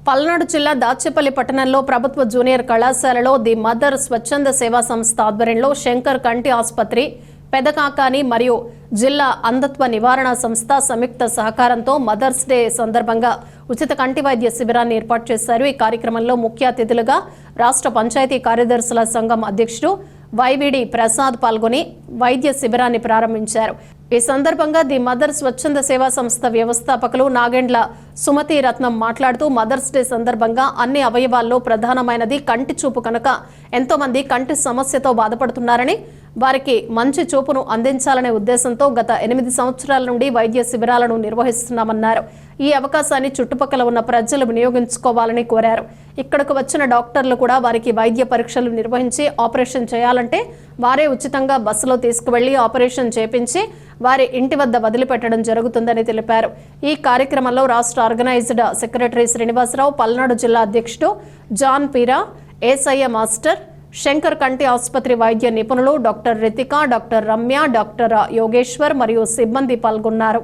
పల్నాడు జిల్లా దాచేపల్లి పట్టణంలో ప్రభుత్వ జూనియర్ కళాశాలలో ది మదర్ స్వచ్ఛంద సేవా సంస్థ ఆధ్వర్యంలో శంకర్ కంటి ఆసుపత్రి పెదకాకాని మరియు జిల్లా అంధత్వ నివారణ సంస్థ సంయుక్త సహకారంతో మదర్స్ డే సందర్భంగా ఉచిత కంటి వైద్య శిబిరాన్ని ఏర్పాటు చేశారు। ఈ కార్యక్రమంలో ముఖ్య అతిథులుగా రాష్ట్ర పంచాయతీ కార్యదర్శుల సంఘం అధ్యక్షుడు వైవిడి ప్రసాద్ పాల్గొని వైద్య శిబిరాన్ని ప్రారంభించారు। ఈ సందర్భంగా ది మదర్ స్వచ్ఛంద సేవా సంస్థ వ్యవస్థాపకులు నాగెండ్ల సుమతి రత్నం మాట్లాడుతూ మదర్స్ డే సందర్భంగా అన్ని అవయవాల్లో ప్రధానమైనది కంటి చూపు కనుక ఎంతో మంది కంటి సమస్యతో బాధపడుతున్నారని వారికి మంచి చూపును అందించాలనే ఉద్దేశంతో గత 8 సంవత్సరాల నుండి వైద్య శిబిరాలను నిర్వహిస్తున్నామన్నారు। ఈ అవకాశాన్ని చుట్టుపక్కల ఉన్న ప్రజలు వినియోగించుకోవాలని కోరారు। ఇక్కడకు వచ్చిన డాక్టర్లు కూడా వారికి వైద్య పరీక్షలు నిర్వహించి ఆపరేషన్ చేయాలంటే వారే ఉచితంగా బస్సులో తీసుకువెళ్లి ఆపరేషన్ చేపించి వారి ఇంటి వద్ద వదిలిపెట్టడం జరుగుతుందని తెలిపారు। ఈ కార్యక్రమంలో రాష్ట్ర ఆర్గనైజ్డ్ సెక్రటరీ శ్రీనివాసరావు, పల్నాడు జిల్లా అధ్యక్షుడు జాన్ పీరా, ఏసయ్య మాస్టర్, శంకర్ కంటి ఆసుపత్రి వైద్య నిపుణులు doctor Ritika, doctor Ramya, doctor Yogeshwar మరియు సిబ్బంది పాల్గొన్నారు।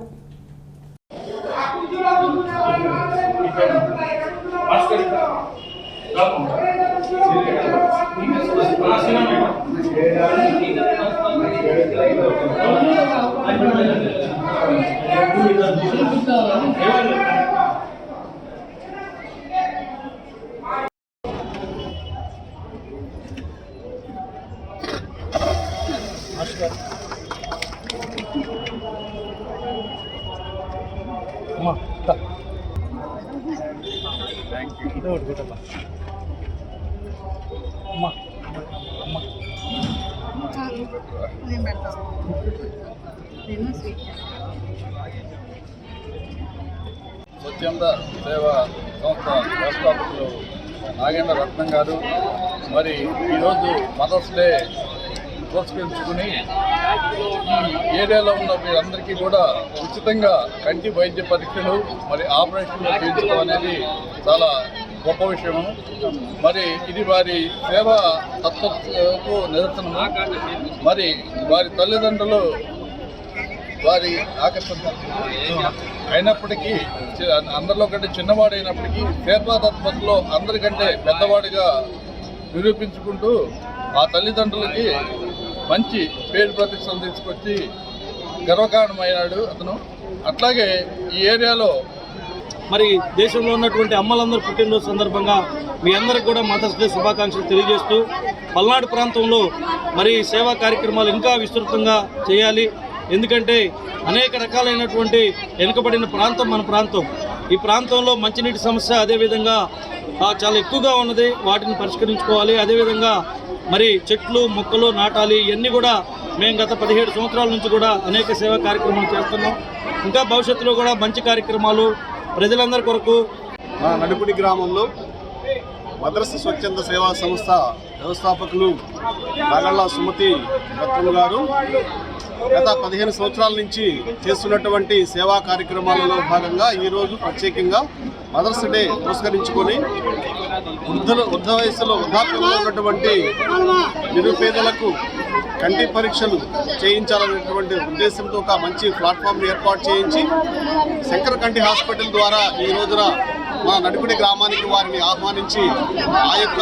స్వచ్ఛంద సేవా సంస్థ వ్యవస్థాపకులు నాగేంద్ర రత్నం గారు మరి ఈరోజు మదర్స్ డే పురస్కరించుకుని ఈ ఏరియాలో ఉన్న వీరందరికీ కూడా ఉచితంగా కంటి వైద్య పరీక్షలు మరి ఆపరేషన్లు చేయించడం అనేది చాలా గొప్ప విషయము। మరి ఇది వారి సేవా తత్వకు నిదర్శనము। మరి వారి తల్లిదండ్రులు వారి ఆకర్షణ అయినప్పటికీ అందరిలో కంటే చిన్నవాడైనప్పటికీ సేవా తత్పరలో అందరికంటే పెద్దవాడిగా నిరూపించుకుంటూ ఆ తల్లిదండ్రులకి మంచి పేరు ప్రతిష్టలు తీసుకొచ్చి గర్వకారణమైనాడు అతను। అట్లాగే ఈ ఏరియాలో మరి దేశంలో ఉన్నటువంటి అమ్మలందరూ పుట్టినరోజు సందర్భంగా మీ అందరికి కూడా మదర్స్ డే శుభాకాంక్షలు తెలియజేస్తూ పల్నాడు ప్రాంతంలో మరి సేవా కార్యక్రమాలు ఇంకా విస్తృతంగా చేయాలి। ఎందుకంటే అనేక రకాలైనటువంటి వెనుకబడిన ప్రాంతం మన ప్రాంతం। ఈ ప్రాంతంలో మంచినీటి సమస్య అదేవిధంగా చాలా ఎక్కువగా ఉన్నది, వాటిని పరిష్కరించుకోవాలి। అదేవిధంగా మరి చెట్లు మొక్కలు నాటాలి। ఇవన్నీ కూడా మేము గత 17 సంవత్సరాల నుంచి కూడా అనేక సేవా కార్యక్రమాలు చేస్తున్నాం। ఇంకా భవిష్యత్తులో కూడా మంచి కార్యక్రమాలు ప్రజలందరి కొరకు మా నడుపుడి గ్రామంలో మదర్స్ స్వచ్ఛంద సేవా సంస్థ వ్యవస్థాపకులు నాగళ్ళ సుమతి రత్నం గారు గత 15 సంవత్సరాల నుంచి చేస్తున్నటువంటి సేవా కార్యక్రమాలలో భాగంగా ఈరోజు ప్రత్యేకంగా మదర్స్ డే పురస్కరించుకొని వృద్ధ వయసులో వృద్ధాప్యంలో ఉన్నటువంటి నిరుపేదలకు కంటి పరీక్షలు చేయించాలనేటువంటి ఉద్దేశంతో ఒక మంచి ప్లాట్ఫామ్ని ఏర్పాటు చేయించి శంకర్ కంటి హాస్పిటల్ ద్వారా ఈ రోజున మా నడుపుడి గ్రామానికి వారిని ఆహ్వానించి ఆ యొక్క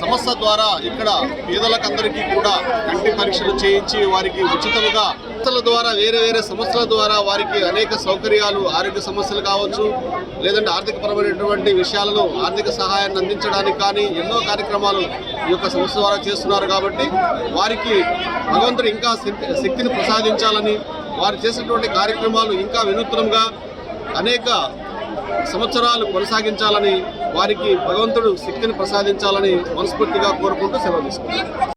సంస్థ ద్వారా ఇక్కడ పేదలకందరికీ కూడా కంటి పరీక్షలు చేయించి వారికి ఉచితంగా సంస్థల ద్వారా వేరే సంస్థల ద్వారా వారికి అనేక సౌకర్యాలు, ఆరోగ్య సమస్యలు కావచ్చు, లేదంటే ఆర్థికపరమైనటువంటి విషయాలలో ఆర్థిక సహాయాన్ని అందించడానికి కానీ ఎన్నో కార్యక్రమాలు ఈ యొక్క సంస్థ ద్వారా చేస్తున్నారు। కాబట్టి వారికి భగవంతుడు ఇంకా శక్తిని ప్రసాదించాలని, వారు చేసినటువంటి కార్యక్రమాలు ఇంకా వినూత్నంగా అనేక సంవత్సరాలు కొనసాగించాలని, వారికి భగవంతుడు శక్తిని ప్రసాదించాలని మనస్ఫూర్తిగా కోరుకుంటూ సెలవు తీసుకుంటారు।